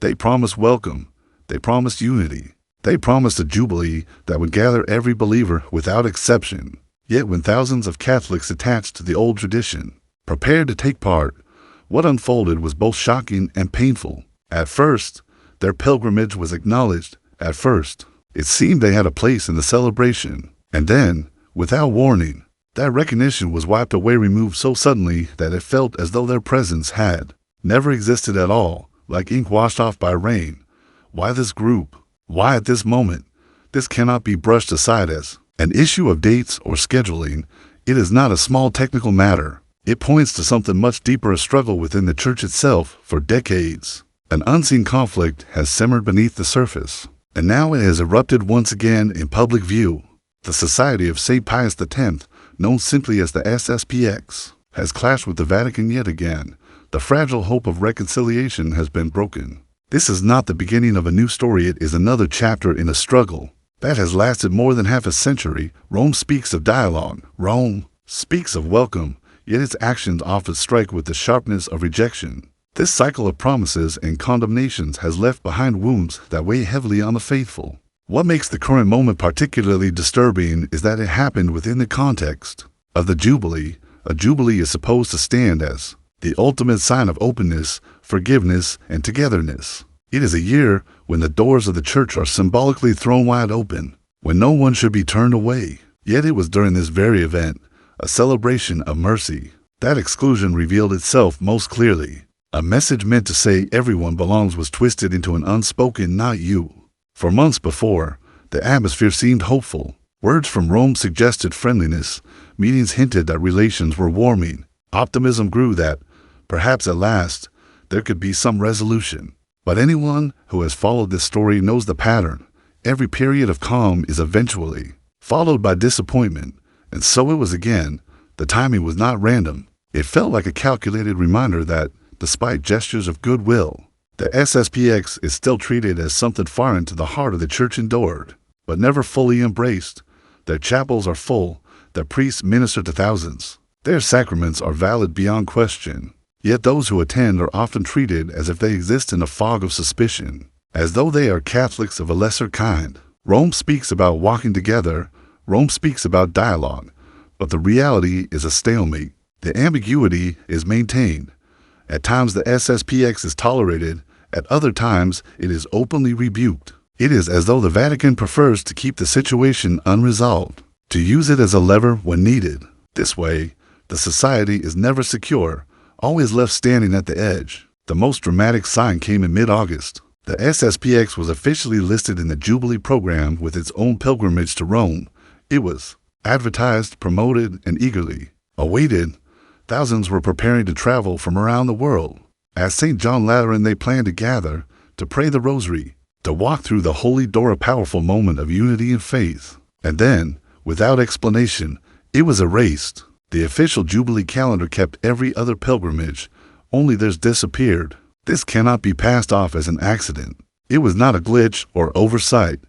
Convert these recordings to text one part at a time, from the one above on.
They promised welcome. They promised unity. They promised a jubilee that would gather every believer without exception. Yet when thousands of Catholics attached to the old tradition prepared to take part, what unfolded was both shocking and painful. At first, their pilgrimage was acknowledged. At first, it seemed they had a place in the celebration. And then, without warning, that recognition was wiped away, removed so suddenly that it felt as though their presence had never existed at all, like ink washed off by rain. Why this group? Why at this moment? This cannot be brushed aside as an issue of dates or scheduling. It is not a small technical matter. It points to something much deeper, a struggle within the Church itself for decades. An unseen conflict has simmered beneath the surface, and now it has erupted once again in public view. The Society of St. Pius X, known simply as the SSPX, has clashed with the Vatican yet again. The fragile hope of reconciliation has been broken. This is not the beginning of a new story. It is another chapter in a struggle that has lasted more than half a century. Rome speaks of dialogue. Rome speaks of welcome, yet its actions often strike with the sharpness of rejection. This cycle of promises and condemnations has left behind wounds that weigh heavily on the faithful. What makes the current moment particularly disturbing is that it happened within the context of the Jubilee. A Jubilee is supposed to stand as the ultimate sign of openness, forgiveness, and togetherness. It is a year when the doors of the Church are symbolically thrown wide open, when no one should be turned away. Yet it was during this very event, a celebration of mercy, that exclusion revealed itself most clearly. A message meant to say everyone belongs was twisted into an unspoken "not you." For months before, the atmosphere seemed hopeful. Words from Rome suggested friendliness. Meetings hinted that relations were warming. Optimism grew that, perhaps at last, there could be some resolution. But anyone who has followed this story knows the pattern. Every period of calm is eventually followed by disappointment. And so it was again. The timing was not random. It felt like a calculated reminder that, despite gestures of goodwill, the SSPX is still treated as something foreign to the heart of the Church, endured, but never fully embraced. Their chapels are full. Their priests minister to thousands. Their sacraments are valid beyond question. Yet those who attend are often treated as if they exist in a fog of suspicion, as though they are Catholics of a lesser kind. Rome speaks about walking together. Rome speaks about dialogue. But the reality is a stalemate. The ambiguity is maintained. At times the SSPX is tolerated. At other times it is openly rebuked. It is as though the Vatican prefers to keep the situation unresolved, to use it as a lever when needed. This way, the society is never secure, always left standing at the edge. The most dramatic sign came in mid-August. The SSPX was officially listed in the Jubilee program with its own pilgrimage to Rome. It was advertised, promoted, and eagerly awaited. Thousands were preparing to travel from around the world. At St. John Lateran they planned to gather, to pray the rosary, to walk through the holy door, a powerful moment of unity and faith. And then, without explanation, it was erased. The official Jubilee calendar kept every other pilgrimage, only theirs disappeared. This cannot be passed off as an accident. It was not a glitch or oversight.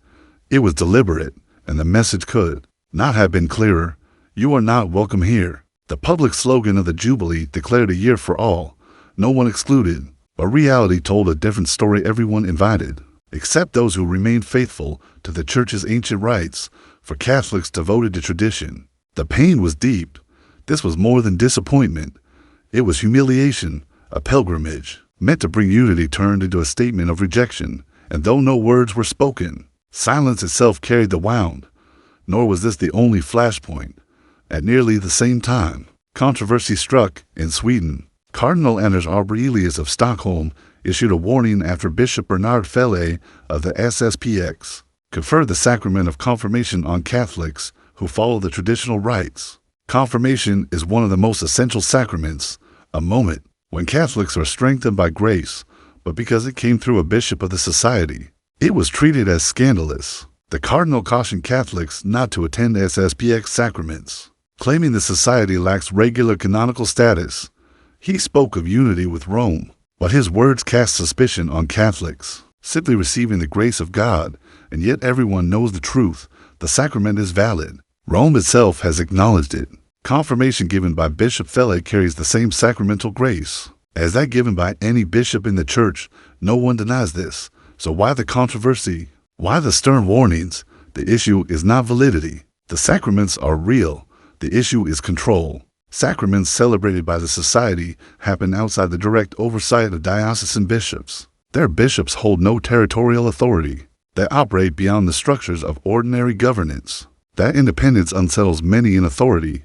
It was deliberate, and the message could not have been clearer. You are not welcome here. The public slogan of the Jubilee declared a year for all, no one excluded. But reality told a different story. Everyone invited, except those who remained faithful to the Church's ancient rites. For Catholics devoted to tradition, the pain was deep. This was more than disappointment. It was humiliation. A pilgrimage meant to bring unity turned into a statement of rejection. And though no words were spoken, silence itself carried the wound. Nor was this the only flashpoint. At nearly the same time, controversy struck in Sweden. Cardinal Anders Aurelius of Stockholm issued a warning after Bishop Bernard Felle of the SSPX conferred the sacrament of confirmation on Catholics who follow the traditional rites. Confirmation is one of the most essential sacraments, a moment when Catholics are strengthened by grace, but because it came through a bishop of the society, it was treated as scandalous. The Cardinal cautioned Catholics not to attend SSPX sacraments, claiming the society lacks regular canonical status. He spoke of unity with Rome, but his words cast suspicion on Catholics, simply receiving the grace of God, and yet everyone knows the truth. The sacrament is valid. Rome itself has acknowledged it. Confirmation given by Bishop Felle carries the same sacramental grace. as that given by any bishop in the church. No one denies this. So why the controversy? Why the stern warnings? The issue is not validity. The sacraments are real. The issue is control. Sacraments celebrated by the society happen outside the direct oversight of diocesan bishops. Their bishops hold no territorial authority. They operate beyond the structures of ordinary governance. That independence unsettles many in authority.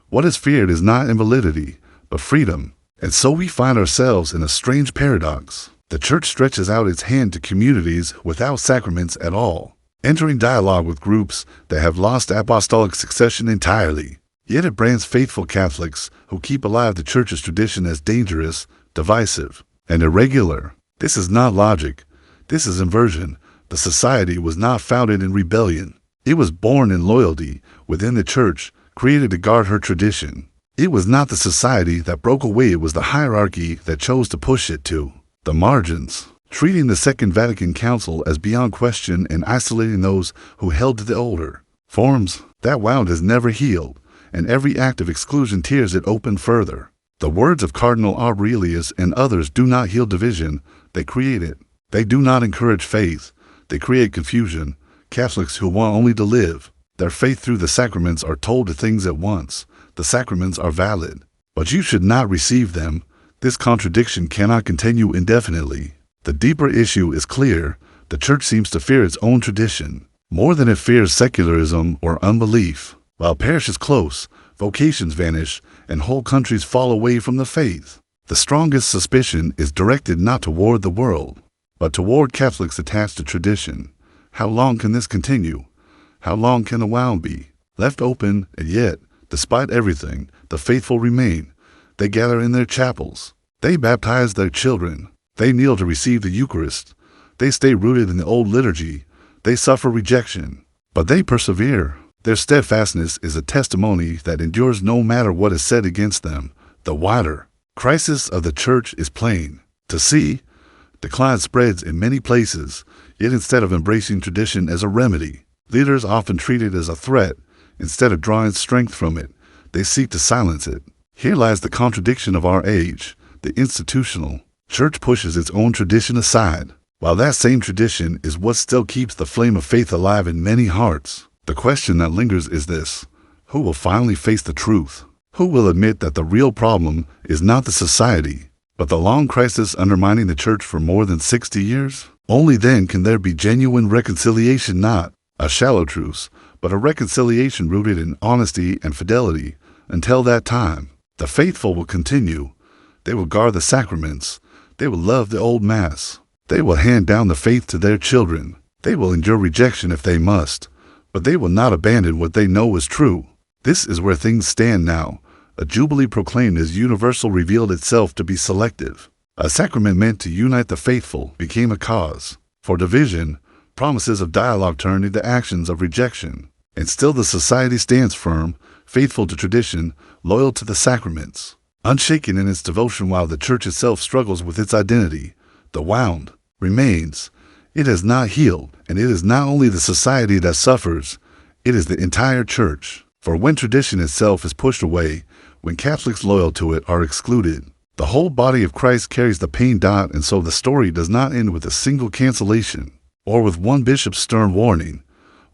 What is feared is not invalidity, but freedom. And so we find ourselves in a strange paradox. The church stretches out its hand to communities without sacraments at all, entering dialogue with groups that have lost apostolic succession entirely. Yet it brands faithful Catholics who keep alive the church's tradition as dangerous, divisive, and irregular. This is not logic. This is inversion. The society was not founded in rebellion. It was born in loyalty within the church, created to guard her tradition. It was not the society that broke away, it was the hierarchy that chose to push it to the margins, treating the Second Vatican Council as beyond question and isolating those who held to the older forms. That wound is never healed, and every act of exclusion tears it open further. The words of Cardinal Aurelius and others do not heal division, they create it. They do not encourage faith, they create confusion. Catholics who want only to live their faith through the sacraments are told the things at once. The sacraments are valid, but you should not receive them. This contradiction cannot continue indefinitely. The deeper issue is clear. The church seems to fear its own tradition, more than it fears secularism or unbelief. While parishes close, vocations vanish, and whole countries fall away from the faith. The strongest suspicion is directed not toward the world, but toward Catholics attached to tradition. How long can this continue? How long can the wound be left open? And yet, despite everything, the faithful remain. They gather in their chapels. They baptize their children. They kneel to receive the Eucharist. They stay rooted in the old liturgy. They suffer rejection, but they persevere. Their steadfastness is a testimony that endures no matter what is said against them. The wider crisis of the church is plain to see. Decline spreads in many places, yet instead of embracing tradition as a remedy, leaders often treat it as a threat. Instead of drawing strength from it, they seek to silence it. Here lies the contradiction of our age. The institutional church pushes its own tradition aside, while that same tradition is what still keeps the flame of faith alive in many hearts. The question that lingers is this: who will finally face the truth? Who will admit that the real problem is not the society, but the long crisis undermining the church for more than 60 years? Only then can there be genuine reconciliation, not a shallow truce, but a reconciliation rooted in honesty and fidelity. Until that time, the faithful will continue. They will guard the sacraments. They will love the old Mass. They will hand down the faith to their children. They will endure rejection if they must, but they will not abandon what they know is true. This is where things stand now. A jubilee proclaimed as universal revealed itself to be selective. A sacrament meant to unite the faithful became a cause for division. Promises of dialogue turned into actions of rejection. And still the society stands firm, faithful to tradition, loyal to the sacraments, unshaken in its devotion while the church itself struggles with its identity. The wound remains. It has not healed, and it is not only the society that suffers, it is the entire church. For when tradition itself is pushed away, when Catholics loyal to it are excluded, the whole body of Christ carries the pain. And so the story does not end with a single cancellation, or with one bishop's stern warning.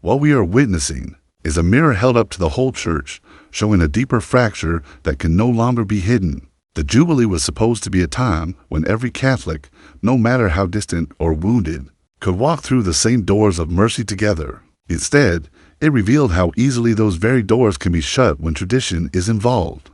What we are witnessing is a mirror held up to the whole church, showing a deeper fracture that can no longer be hidden. The Jubilee was supposed to be a time when every Catholic, no matter how distant or wounded, could walk through the same doors of mercy together. Instead, it revealed how easily those very doors can be shut when tradition is involved.